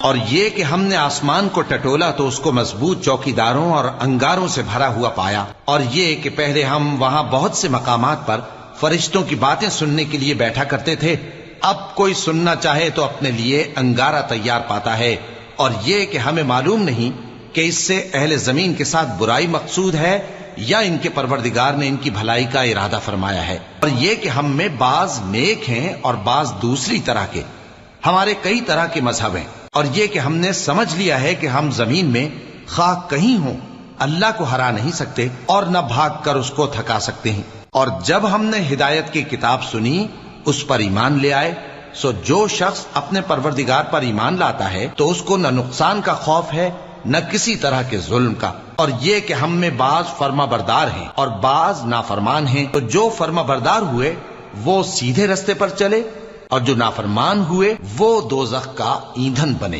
اور یہ کہ ہم نے آسمان کو ٹٹولا تو اس کو مضبوط چوکیداروں اور انگاروں سے بھرا ہوا پایا، اور یہ کہ پہلے ہم وہاں بہت سے مقامات پر فرشتوں کی باتیں سننے کے لیے بیٹھا کرتے تھے، اب کوئی سننا چاہے تو اپنے لیے انگارہ تیار پاتا ہے۔ اور یہ کہ ہمیں معلوم نہیں کہ اس سے اہل زمین کے ساتھ برائی مقصود ہے یا ان کے پروردگار نے ان کی بھلائی کا ارادہ فرمایا ہے، اور یہ کہ ہم میں بعض نیک ہیں اور بعض دوسری طرح کے، ہمارے کئی طرح کے مذہب ہیں، اور یہ کہ ہم نے سمجھ لیا ہے کہ ہم زمین میں خواہ کہیں ہوں اللہ کو ہرا نہیں سکتے اور نہ بھاگ کر اس کو تھکا سکتے ہیں۔ اور جب ہم نے ہدایت کی کتاب سنی اس پر ایمان لے آئے، سو جو شخص اپنے پروردگار پر ایمان لاتا ہے تو اس کو نہ نقصان کا خوف ہے نہ کسی طرح کے ظلم کا۔ اور یہ کہ ہم میں بعض فرما بردار ہیں اور بعض نافرمان ہیں، تو جو فرما بردار ہوئے وہ سیدھے رستے پر چلے، اور جو نافرمان ہوئے وہ دوزخ کا ایندھن بنے۔